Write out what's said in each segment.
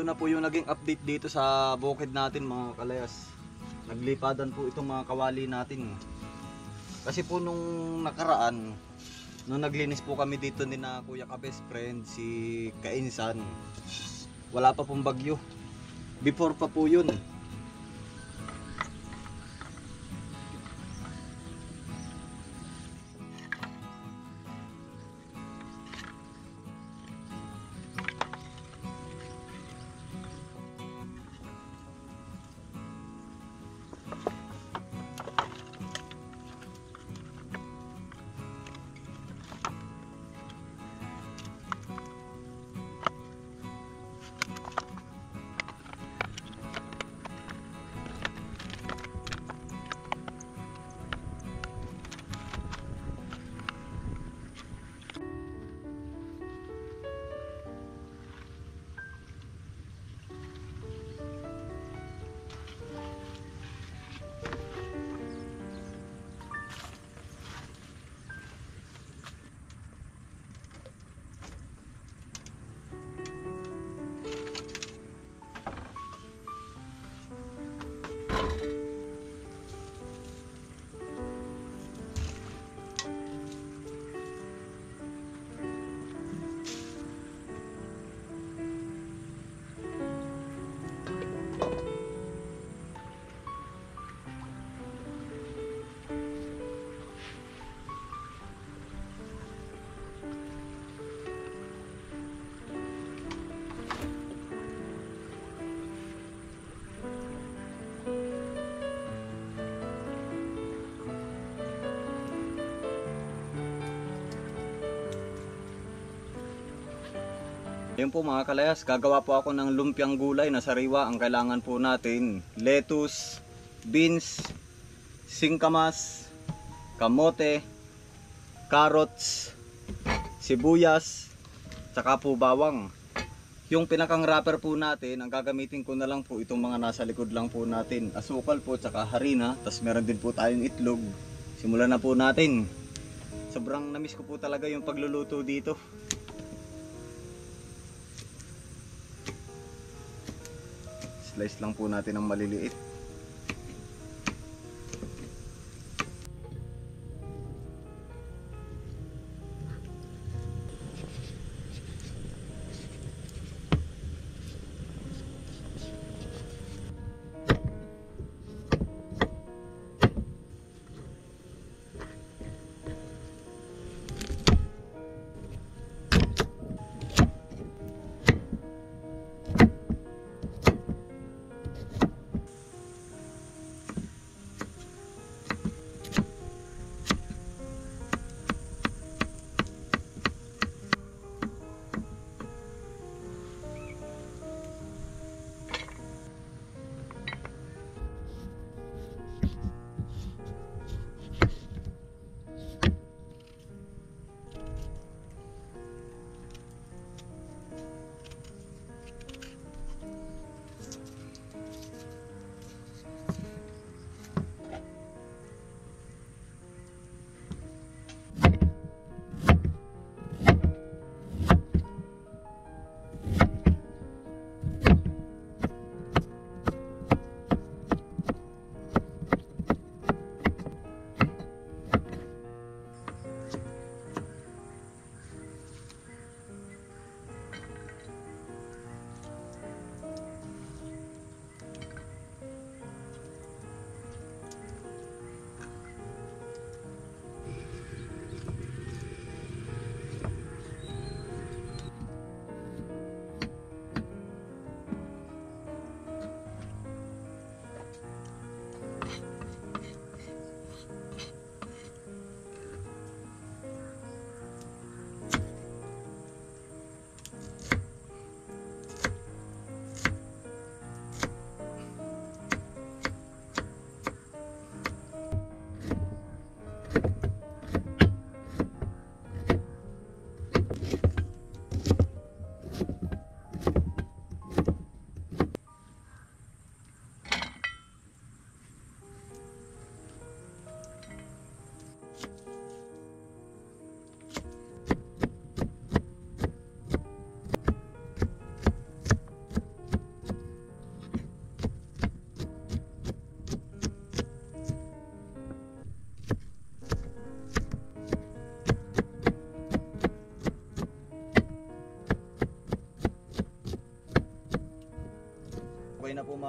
ito na po yung naging update dito sa bukid natin mga kalayas. Naglipadan po itong mga kawali natin. Kasi po nung nakaraan, nung naglinis po kami dito ni na kuya ka best friend, si Kainsan, wala pa pong bagyo. Before pa po yun. Ayun po mga kalayas, gagawa po ako ng lumpiang gulay na sariwa. Ang kailangan po natin, lettuce, beans, singkamas, kamote, carrots, sibuyas, tsaka po bawang. Yung pinakang wrapper po natin, ang gagamitin ko na lang po itong mga nasa likod lang po natin. Asukal po, tsaka harina, tas meron din po tayong itlog. Simulan na po natin. Sobrang namiss ko po talaga yung pagluluto dito. Slice lang po natin ng maliliit.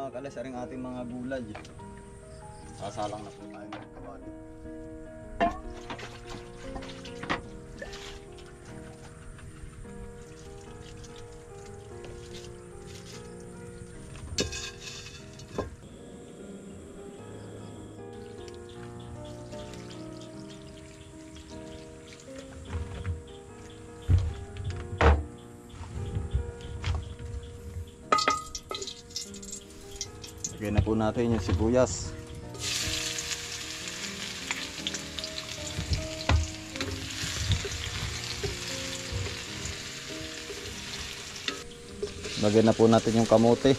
mga kalas, aring ating mga gulay. Sasalang na po tayo ng kawali. Lagyan na po natin yung sibuyas. Lagyan na po natin yung kamote.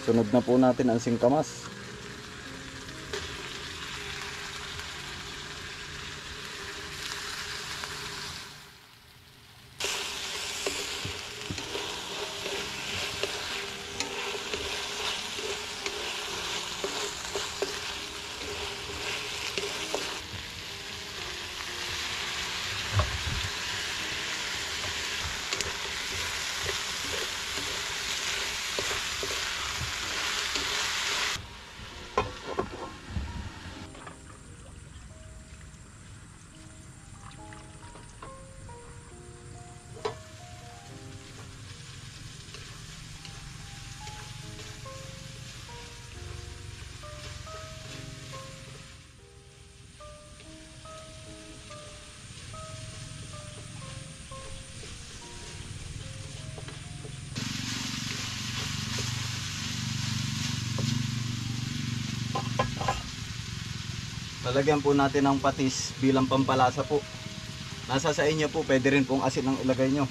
Sunod na po natin ang singkamas. Lalagyan po natin ng patis bilang pampalasa po. Nasa sa inyo po, pwede rin pong asin ang ilagay nyo.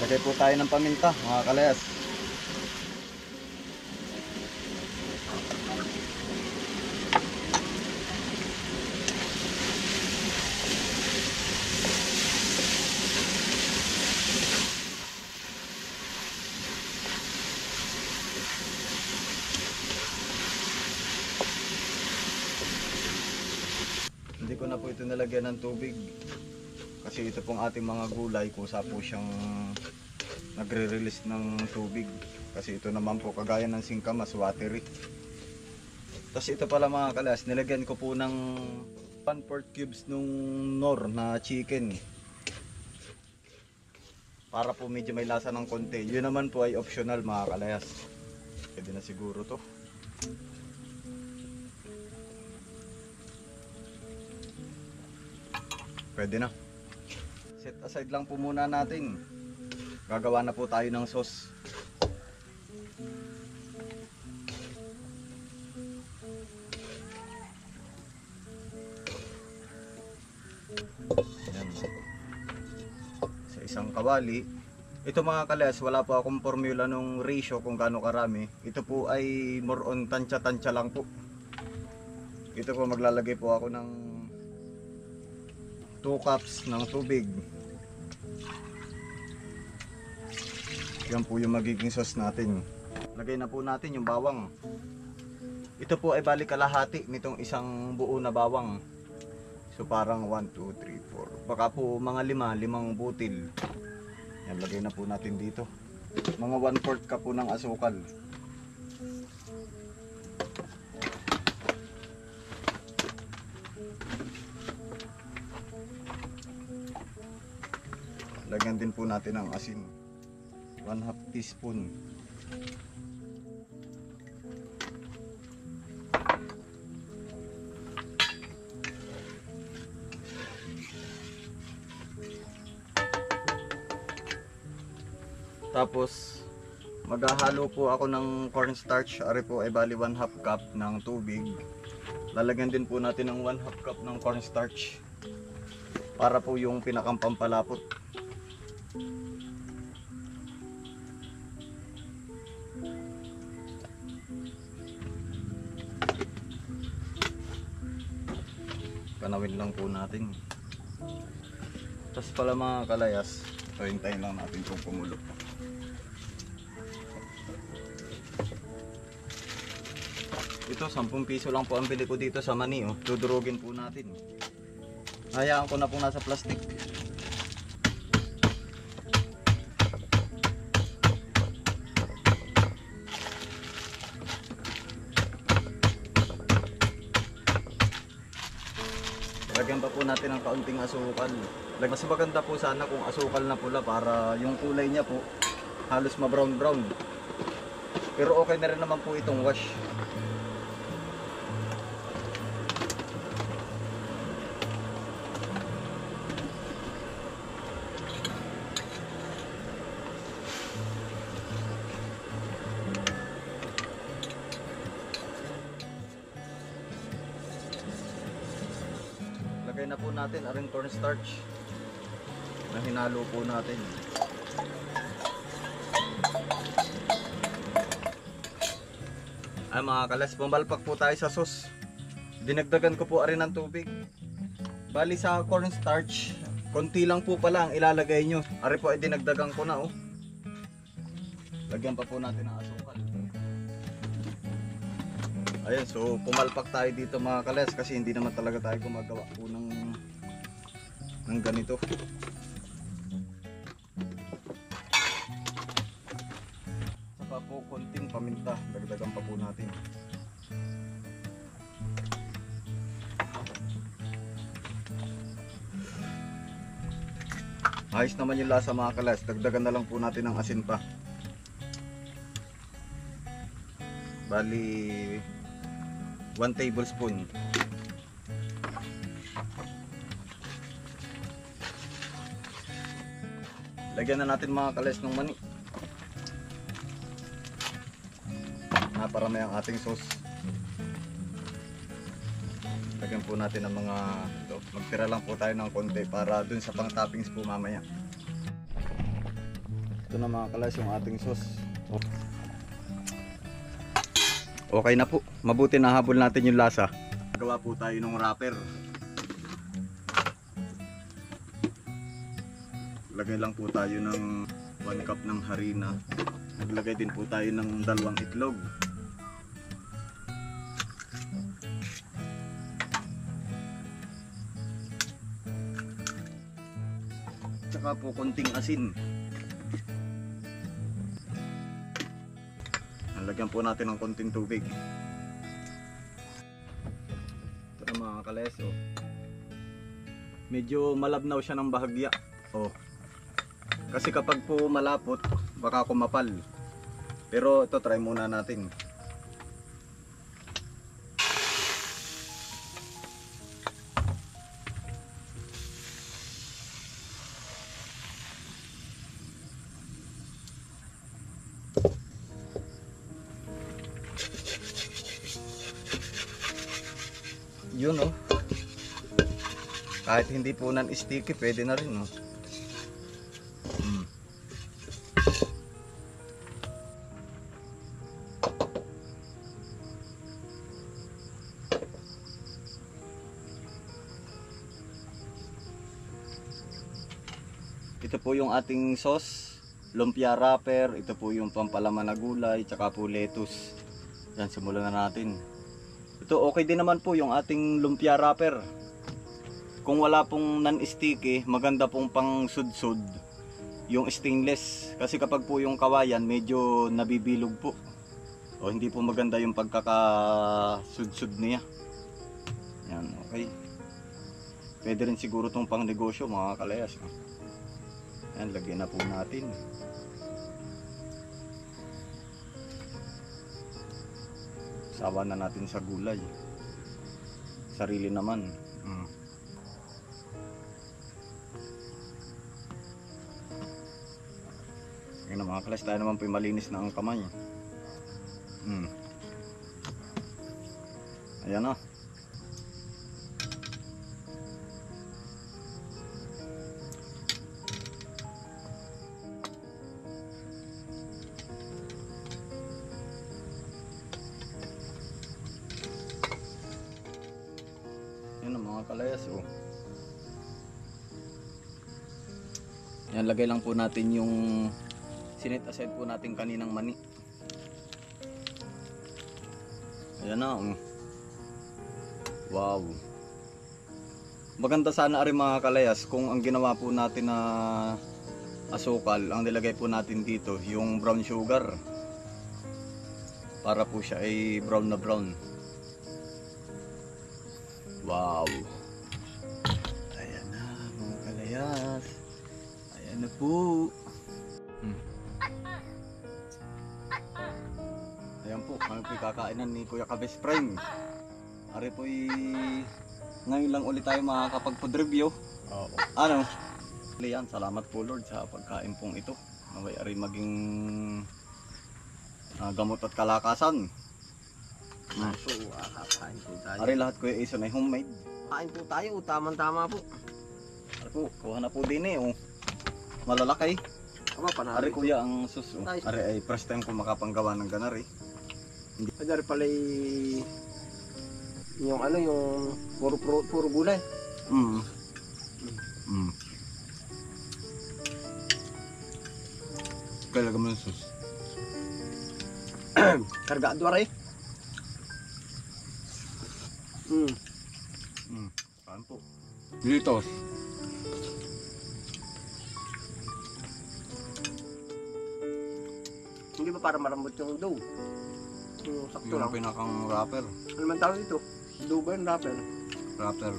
Lagay po tayo ng paminta, mga kalayas. Hindi ko na po ito nalagyan ng tubig kasi ito pong ating mga gulay kusa po siyang nagre-release ng tubig kasi ito naman po kagaya ng singkamas, watery. Tapos ito pala mga kalas, nilagyan ko po ng 1/4 cubes nung Knorr na chicken para po medyo may lasa ng konti. Yun naman po ay optional mga kalayas, pwede na siguro to. Pwede na. Set aside lang po muna natin. Gagawa na po tayo ng sauce. Ayan. Sa isang kawali. Ito mga kalas, wala po akong formula nung ratio kung gaano karami. Ito po ay more on tansya-tansya lang po. Ito po maglalagay po ako ng 2 cups ng tubig. Yan po yung magiging sauce natin. Lagay na po natin yung bawang. Ito po ay balik kalahati nitong isang buo na bawang. So parang 1, 2, 3, 4. Baka po mga 5 butil. Yan, lagay na po natin dito. Mga 1/4 cup po ng asukal. Lagyan din po natin ng asin. 1/2 teaspoon. Tapos maghahalo po ako ng cornstarch. Ari po ay bali 1/2 cup ng tubig. Lalagyan din po natin ng 1/2 cup ng cornstarch para po yung pinakang pampalapot. Panawin lang po natin. Tapos pala mga kalayas, So hintayin lang natin kung kumulo. Ito 10 piso lang po ang bili ko dito sa mani, oh. Dudurugin po natin. Hayaan ko na po nasa plastic. Lagyan pa po natin ng kaunting asukal. Mas maganda po sana kung asukal na pula para yung kulay niya po halos ma-brown brown. Pero okay na rin naman po itong wash. Lagay na po natin aring cornstarch na hinalo po natin. Ay mga kalas, pumalpak po tayo sa sauce. Dinagdagan ko po rin ng tubig. Bali sa cornstarch, konti lang po pala ang ilalagay nyo. Ari po ay dinagdagan ko na, oh. Lagyan pa po natin ng asukal. Ayan, so pumalpak tayo dito mga kalas kasi hindi naman talaga tayo gumagawa po ng ganito. Saka po konting paminta, dagdagan pa po natin. Ayos naman yung lasa mga kalas, dagdagan na lang po natin ng asin pa. Bali 1 tablespoon. Lagyan na natin mga kalas ng mani. Naparami ang ating sauce. Lagyan po natin ng mga ito. Magtira lang po tayo ng konti para dun sa pang toppings po mamaya. Ito na mga kalas yung ating sauce. Okay na po. Mabuti na habol natin yung lasa. Gawa po tayo ng wrapper. Lagay lang po tayo ng 1 cup ng harina. Naglagay din po tayo ng 2 itlog. Tsaka po konting asin. Lagyan po natin ng konting tubig. Ito na mga kalas, oh. Medyo malabnaw siya ng bahagya, oh. Kasi kapag po malapot baka kumapal. Pero ito try muna natin. Yun, oh. Kahit hindi po nan sticky, pwede na rin, oh. Ito po yung ating sauce, lumpia wrapper. Ito po yung pampalaman na gulay, tsaka po lettuce. Yan, simulan na natin. Ito okay din naman po yung ating lumpia wrapper. Kung wala pong non-sticky, maganda pong pang sudsud yung stainless. Kasi kapag po yung kawayan medyo nabibilog po. O hindi po maganda yung pagkakasudsud niya. Yan, okay. Pwede rin siguro tong pang negosyo mga kalayas. Yan, lagyan na po natin. Sawa na natin sa gulay. Sarili naman. Yan na mga kalas, tayo naman po malinis na ang kamay. Ayan na. Yan ang mga kalayas, oh. Yan, lagay lang po natin yung sinet aside po natin kaninang mani. Ayan na, oh. Wow. Maganda sana rin mga kalayas kung ang ginawa po natin na asukal, ang nilagay po natin dito, yung brown sugar. Para po siya ay brown na brown. Wow. Ayan na mga kalayas. Ayan na po. Ayan po, kami po'y kakainan ni Kuya Kabes Prime. Ari po'y ngayon lang ulit tayo makakapag-food review. Oo. Ano? Yan, salamat po Lord sa pagkain pong ito. Naway ari maging gamot at kalakasan. So, kakain po tayo. Ari lahat Kuya Ison ay homemade. Kain po tayo, tamang-tama po. Ari po, kuha na po din eh. Oh. Malalaki. Aba, panalo. Ari Kuya ang sus. Oh. Nice. Ari ay first time ko makapanggawa ng ganari. Dari pala yung ano, yung puro gulay. Kaya lagam ng sus. Kargado aray. Saan po? Dilitos. Hindi ba para malambot yung dough? Yung sakto lang. Yung pinakang wrapper. Ano man tawag dito? Dough ba yung wrapper? Wrapper.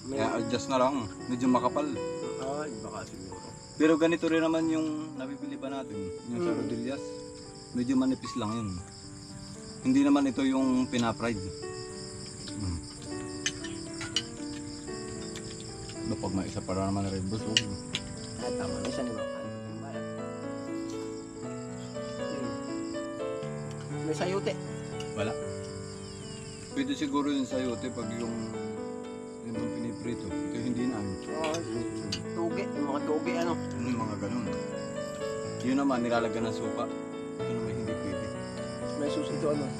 May... Kaya adjust na lang. Medyo makapal. Ay, baka siguro. Pero ganito rin naman yung nabibili pa natin. Yung sa Rodillas. Medyo manipis lang yun. Hindi naman ito yung pinapride. Pag may isa para naman rin busog. Ay, tama. Isa ni Baka. May sayote. Wala. Pwede siguro yung sayote pag yung piniprito. Ito hindi na. Tugi. Yung mga tugi ano. Yung mga ganun. Yun naman nilalagyan ng suka. Ito naman hindi pwede. May sus ito ano.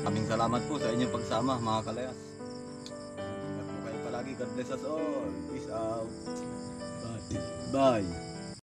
Kaming salamat po sa inyong pagsama mga kalayas. Ingat po kayo palagi. God bless us all. Peace out. Bye. Bye.